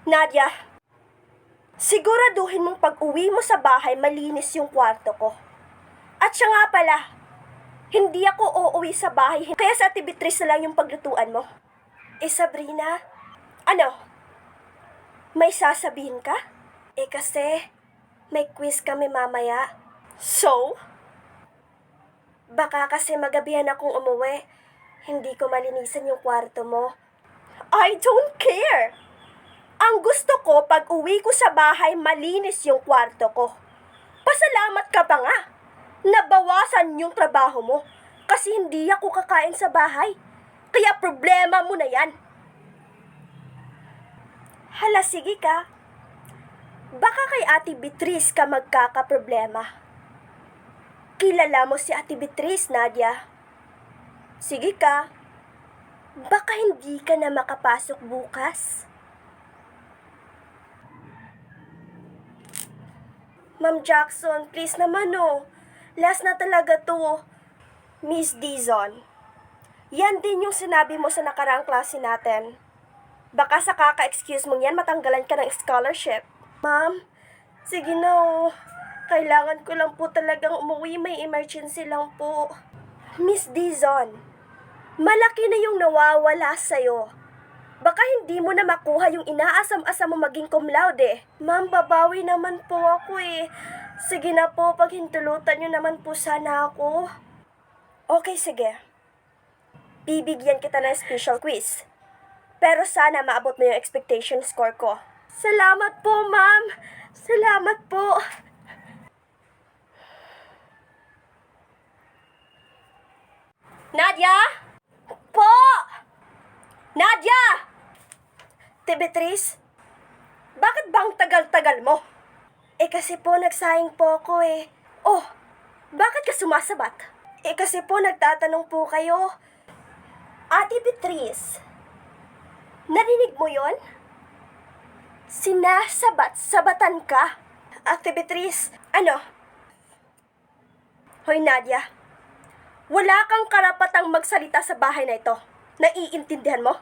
Nadia, siguraduhin mong pag-uwi mo sa bahay malinis yung kwarto ko. At siya nga pala, hindi ako uuwi sa bahay, kaya sa Ate Beatrice na lang yung paglutuan mo. Sabrina, ano? May sasabihin ka? Kasi, may quiz kami mamaya. So? Baka kasi magabihan akong umuwi, hindi ko malinisan yung kwarto mo. I don't care! Ang gusto ko, pag uwi ko sa bahay, malinis yung kwarto ko. Pasalamat ka pa nga. Nabawasan yung trabaho mo. Kasi hindi ako kakain sa bahay. Kaya problema mo na yan. Hala, sige ka. Baka kay Ate Beatrice ka magkakaproblema. Kilala mo si Ate Beatrice, Nadia. Sige ka. Baka hindi ka na makapasok bukas. Ma'am Jackson, please naman Last na talaga to. Miss Dizon, yan din yung sinabi mo sa nakaraang klase natin. Baka sa kaka-excuse mong yan, matanggalan ka ng scholarship. Ma'am, sige na Kailangan ko lang po talagang umuwi, may emergency lang po. Miss Dizon, malaki na yung nawawala sa'yo. Baka hindi mo na makuha yung inaasam-asam mo maging cum laude. Ma'am, babawi naman po ako Sige na po, paghintulutan nyo naman po sana ako. Okay, sige. Bibigyan kita ng special quiz. Pero sana maabot mo yung expectation score ko. Salamat po, ma'am. Salamat po. Nadia? Po! Nadia! Beatrice, bakit bang tagal-tagal mo? Kasi po nagsayang po ako Oh, bakit ka sumasabat? Kasi po nagtatanong po kayo. Ate Beatrice, narinig mo yon? Sinasabat-sabatan ka. Ate Beatrice, ano? Hoy Nadia, wala kang karapatang magsalita sa bahay na ito. Naiintindihan mo?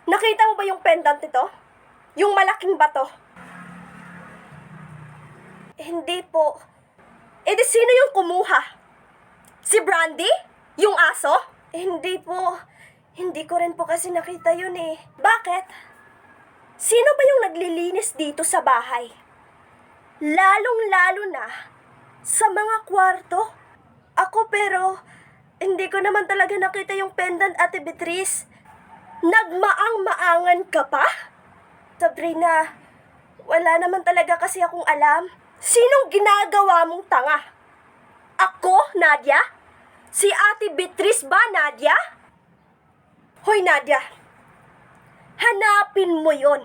Nakita mo ba yung pendant nito? Yung malaking bato? Hindi po. Di sino yung kumuha? Si Brandy? Yung aso? Hindi po. Hindi ko rin po kasi nakita yun Bakit? Sino ba yung naglilinis dito sa bahay? Lalong-lalo na sa mga kwarto. Ako pero, hindi ko naman talaga nakita yung pendant, Ate Beatrice. Nagmaang-maangan ka pa? Sabrina, wala naman talaga kasi akong alam. Sinong ginagawa mong tanga? Ako, Nadia? Si Ate Beatrice ba, Nadia? Hoy, Nadia. Hanapin mo yon.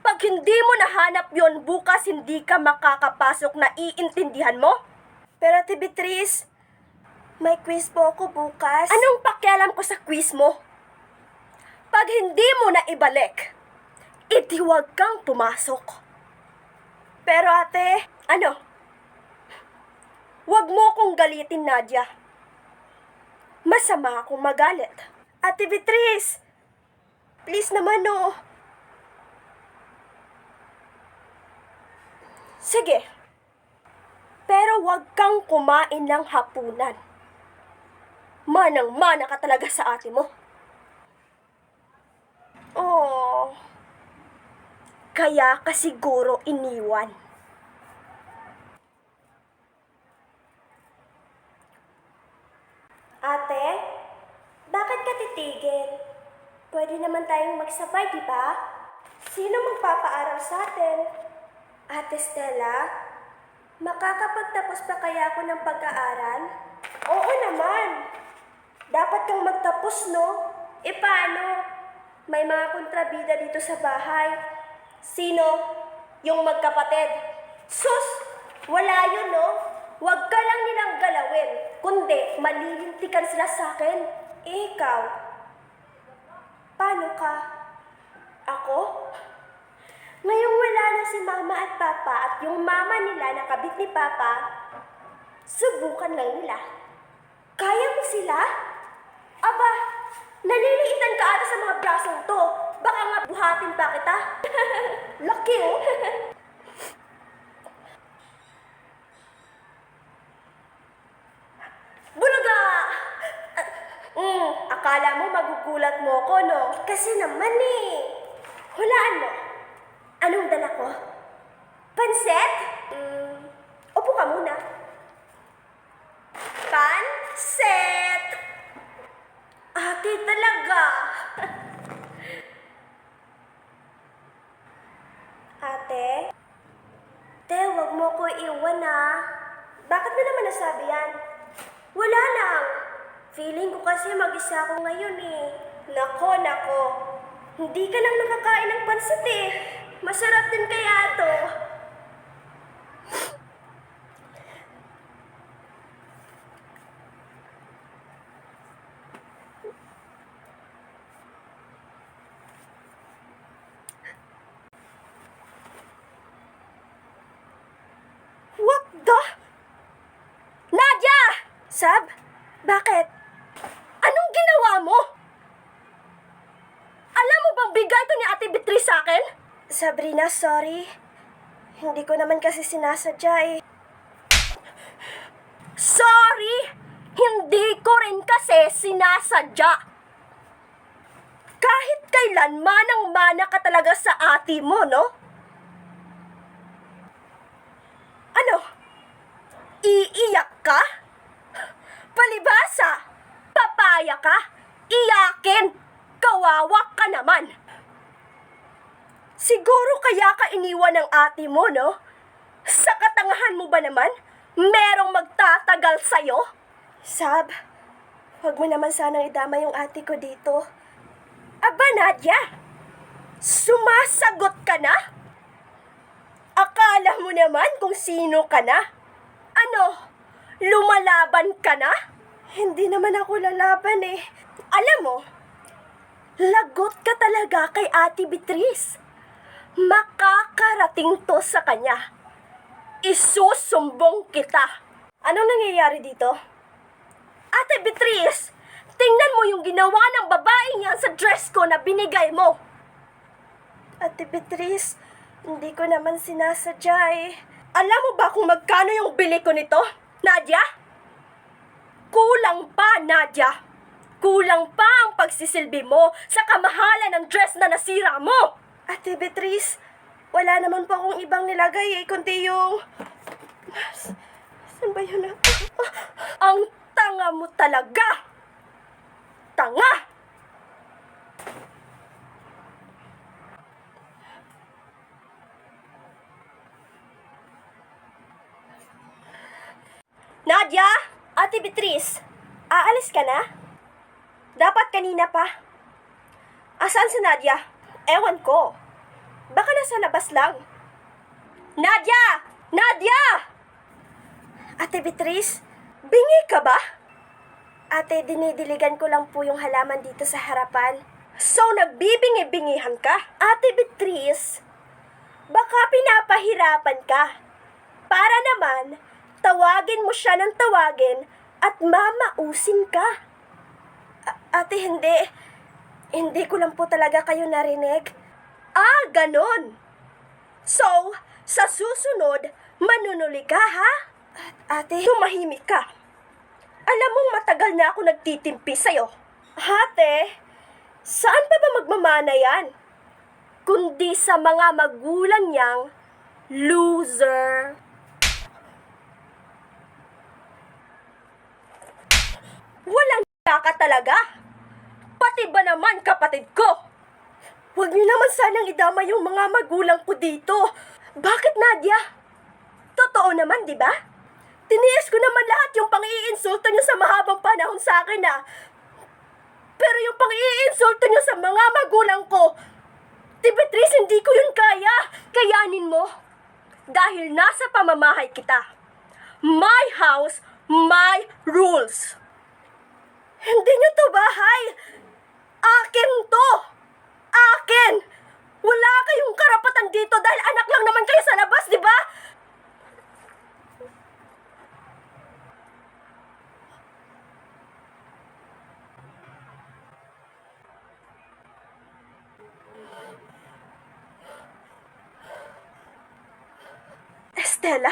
Pag hindi mo nahanap yon, bukas hindi ka makakapasok, na iintindihan mo? Pero Ate Beatrice, may quiz po ako bukas. Anong pakialam ko sa quiz mo? Pag hindi mo na ibalik, huwag kang pumasok. Pero ate, ano? Huwag mo kong galitin, Nadia. Masama akong magalit. Ate Beatrice, please naman Sige. Pero huwag kang kumain ng hapunan. Manang-mana ka talaga sa ate mo. Oh, kaya ka siguro iniwan. Ate, bakit ka titigil? Pwede naman tayong magsabay, di ba? Sino magpapaaral sa atin? Ate Stella, makakapagtapos pa kaya ako ng pag-aaral? Oo naman. Dapat kang magtapos, no? Paano? May mga kontrabida dito sa bahay. Sino? Yung magkapatid. Sus! Wala yun, no? Huwag ka lang nilang galawin. Kundi, malilintikan sila sa akin. Ikaw? Paano ka? Ako? Ngayong wala na si mama at papa at yung mama nila na kabit ni papa, subukan lang nila. Kaya mo sila? Aba, naliliitan ka ata sa mga brasong to. Baka nga buhatin pa kita. Laki oh. Bulaga! Akala mo magugulat mo ko, no? Kasi naman eh. Hulaan mo. Anong dala ko? Panset? Upo ka muna. Panset! Ate talaga. Ate? Te, wag mo ko iwan ah. Bakit mo naman nasabi yan? Wala lang. Feeling ko kasi mag-isa ako ngayon eh. Nako. Hindi ka lang nakakain ng pansit eh. Masarap din kaya to. What the? Nadia! Sab? Bakit? Anong ginawa mo? Alam mo bang bigay to ni Ate Beatrice sa akin? Sabrina, sorry. Hindi ko naman kasi sinasadya eh. Sorry! Hindi ko rin kasi sinasadya. Kahit kailan manang-mana ka talaga sa ate mo, no? Ano? Iiyak ka? Palibasa? Papaya ka? Iyakin? Kawawa ka naman. Siguro kaya ka iniwan ng ate mo, no? Sa katangahan mo ba naman? Merong magtatagal sa'yo? Sab, huwag mo naman sanang idama yung ate ko dito. Aba, Nadia, sumasagot ka na? Akala mo naman kung sino ka na? Ano, lumalaban ka na? Hindi naman ako lalaban eh. Alam mo, lagot ka talaga kay Ate Beatrice. Makakarating to sa kanya. Isusumbong kita. Anong nangyayari dito? Ate Beatrice, tingnan mo yung ginawa ng babaeng yan sa dress ko na binigay mo. Ate Beatrice, hindi ko naman sinasadya eh. Alam mo ba kung magkano yung bili ko nito, Nadia? Kulang pa, Nadia. Kulang pa ang pagsisilbi mo sa kamahalan ng dress na nasira mo. Ate Beatrice, wala naman po akong ibang nilagay eh, kundi yung... Saan ba yun? Ang tanga mo talaga! Tanga! Nadia! Ate Beatrice, aalis ka na? Dapat kanina pa. Asan si Nadia? Ewan ko. Baka nasa labas lang. Nadia! Nadia! Ate Beatrice, bingi ka ba? Ate, dinidiligan ko lang po yung halaman dito sa harapan. So, nagbibingi-bingihan ka? Ate Beatrice, baka pinapahirapan ka. Para naman, tawagin mo siya ng tawagin at mamausin ka. Ate, hindi. Hindi ko lang po talaga kayo narinig. Ah, ganon. So, sa susunod, manunuli ka, ha? Ate, tumahimik ka. Alam mong matagal na ako nagtitimpi sa'yo. Ate, saan pa ba magmamana yan? Kundi sa mga magulang niyang loser. Walang ka talaga. Pati ba naman kapatid ko? Huwag niyo naman sanang idama yung mga magulang ko dito. Bakit, Nadia? Totoo naman, di ba? Tiniis ko naman lahat yung pang-iinsulto niyo sa mahabang panahon sa akin, ah. Pero yung pang-iinsulto niyo sa mga magulang ko, Beatrice, hindi ko yun kaya. Kayanin mo. Dahil nasa pamamahay kita. My house, my rules. Hindi niyo to bahay. Akin to. Akin. Wala kayong karapatan dito dahil anak lang naman kayo sa labas, di ba? Stella?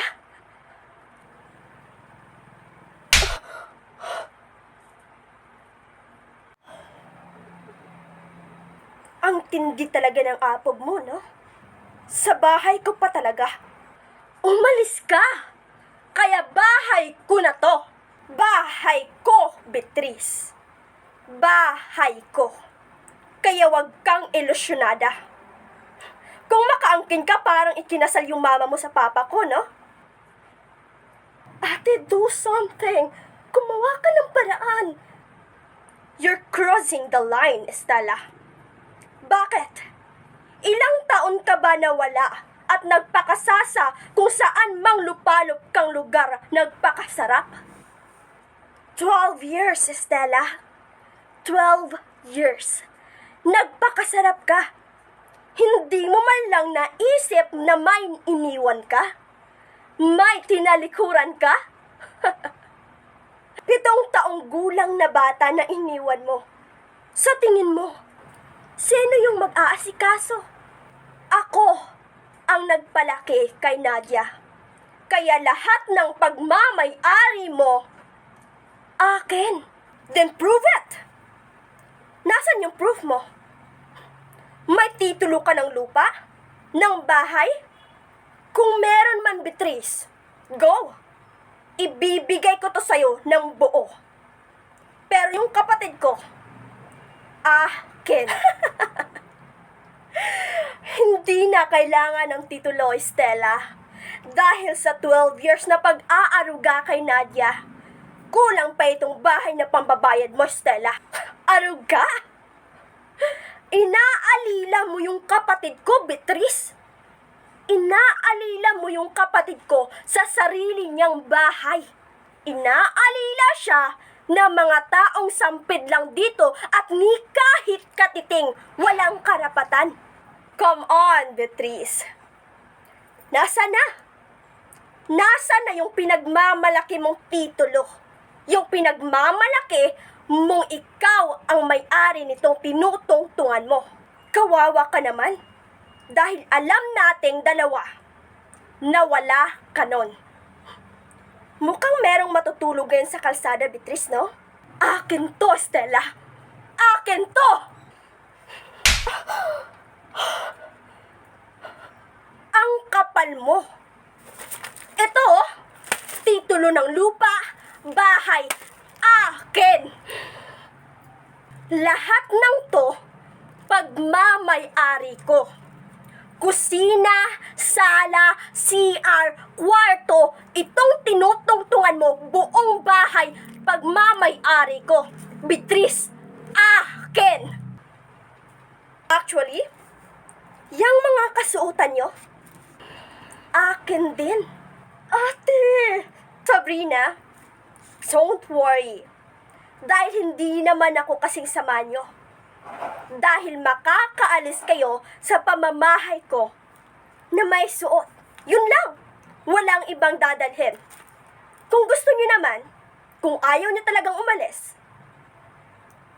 Ang tindi talaga ng apog mo, no? Sa bahay ko pa talaga. Umalis ka! Kaya bahay ko na to. Bahay ko, Beatrice. Bahay ko. Kaya wag kang ilusyonada. Kung makaangkin ka, parang ikinasal yung mama mo sa papa ko, no? Ate, do something. Gumawa ka ng paraan. You're crossing the line, Estela. Bakit? Ilang taon ka ba nawala at nagpakasasa kung saan mang lupalop kang lugar nagpakasarap? 12 years, Estela. 12 years. Nagpakasarap ka. Hindi mo man lang naisip na may iniwan ka? May tinalikuran ka? 7 taong gulang na bata na iniwan mo. Sa tingin mo, sino yung mag-aasikaso? Ako ang nagpalaki kay Nadia. Kaya lahat ng pagmamay-ari mo, akin. Then prove it! Nasaan yung proof mo? May titulo ka ng lupa? Ng bahay? Kung meron man, Beatrice, go! Ibibigay ko to sa'yo ng buo. Pero yung kapatid ko, akin. Hindi na kailangan ng titulo, Estela. Dahil sa 12 years na pag-aaruga kay Nadia, kulang pa itong bahay na pambabayad mo, Estela. Aruga? Inaalila mo yung kapatid ko, Beatrice. Inaalila mo yung kapatid ko sa sarili niyang bahay. Inaalila siya na mga taong sampid lang dito at ni kahit katiting walang karapatan. Come on, Beatrice. Nasa na? Nasa na yung pinagmamalaki mong titulo? Yung pinagmamalaki mong ikaw ang may-ari nitong tinutungtungan mo. Kawawa ka naman. Dahil alam nating dalawa na wala ka nun. Mukhang merong matutulog ngayon sa kalsada, Beatrice, no? Akin to, Estela. Akin to! Ang kapal mo. Ito, titulo ng lupa, bahay, akin. Lahat ng to, pagmamay-ari ko. Kusina, sala, CR, kwarto, itong tinutungtungan mo, buong bahay, pagmamay-ari ko. Beatrice, akin. Actually, yung mga kasuotan nyo, akin din. Ate, Sabrina, don't worry. Dahil hindi naman ako kasing sama nyo. Dahil makakaalis kayo sa pamamahay ko na may suot. Yun lang. Walang ibang dadalhin. Kung gusto nyo naman, kung ayaw nyo talagang umalis,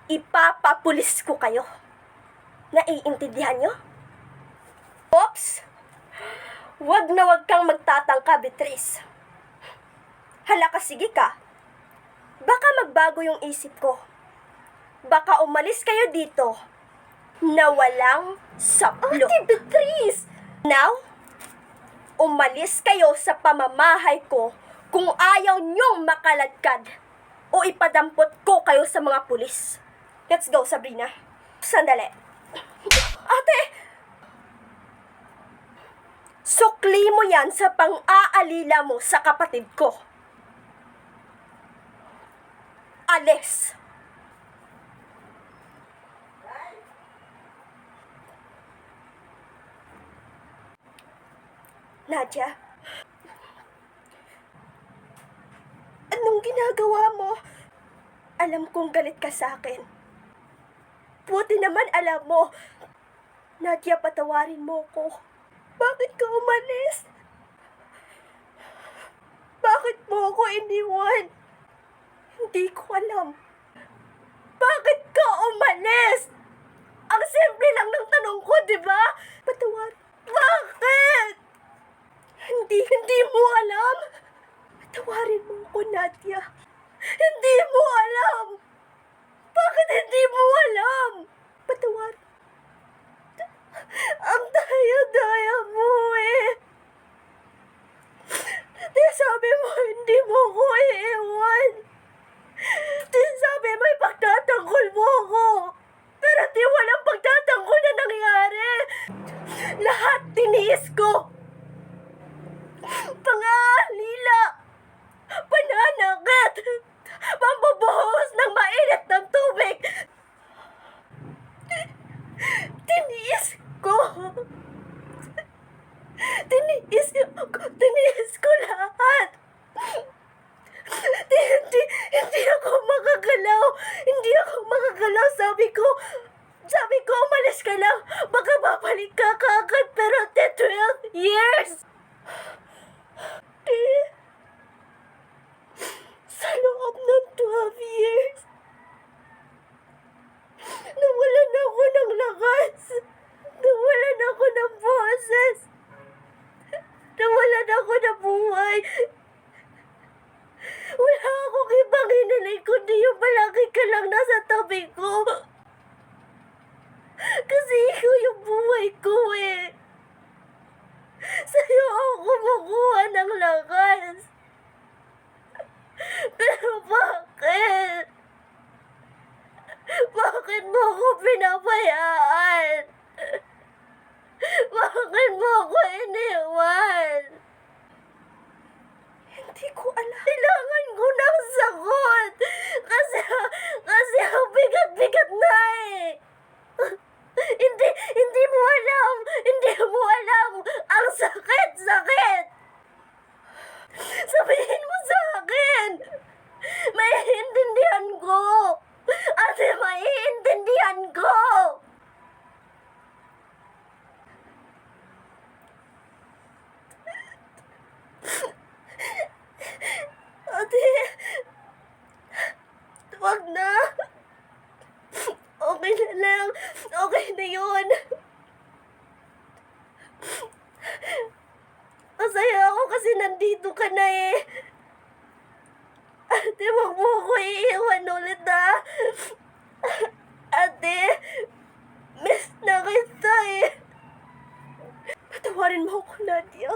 ipapapulis ko kayo. Naiintindihan nyo? Oops! Wag na wag kang magtatangka, Beatrice. Hala sige ka. Baka magbago yung isip ko. Baka umalis kayo dito na walang saplo. Ate Beatrice! Now, umalis kayo sa pamamahay ko kung ayaw nyong makaladkad o ipadampot ko kayo sa mga pulis. Let's go, Sabrina. Sandali. Ate! Sukli mo yan sa pang-aalila mo sa kapatid ko. Alis! Nadia? Anong ginagawa mo? Alam kong galit ka sa akin. Buti naman alam mo. Nadia, patawarin mo ko. Bakit ka umalis? Bakit mo ako iniwan? Hindi ko alam. Bakit ka umalis? Ang simple lang ng tanong ko, di ba? Patawad. Bakit? Hindi mo ako, Nadia. Hindi mo alam! Bakit hindi mo alam? Patawarin. Ang daya-daya mo eh. Di sabi mo hindi mo ko iiwan. Di sabi mo ipagtatanggol mo ko. Pero di walang pagtatanggol na nangyari. Lahat tiniis ko. Pang-aalila, pananakit, pambabuhos ng mainit ng tubig. Tiniis ko. Tiniis ko lahat. Hindi ako makagalaw. Hindi ako makagalaw. Sabi ko, umalis ka lang. Baka babalik ka kaagad. Pero 12 years. Sa loob ng 12 years, nawalan ako ng lakas. Nawalan ako ng boses. Nawalan ako ng buhay. Wala akong ibang hinanay kundi yung palagi ka lang nasa tabi ko. Kasi ikaw yung buhay ko eh. Sa'yo ako kumukuha ng lakas. Pero bakit? Bakit mo ako pinabayaan? Bakit mo ako iniwan? Hindi ko alam. Kailangan ko ng sagot. Kasi ang bigat-bigat na eh. Hindi mo alam. Hindi mo alam. Ang sakit-sakit. Sabihin mo sa akin. Maiintindihan ko. Ate, maiintindihan ko. Ate, wag na. Okay na lang. Okay na yun. Masaya ako kasi nandito ka na eh. Ate, wag mo ako iiwan ulit ha. Ate, miss na kita eh. Patawarin mo ako, Nadia.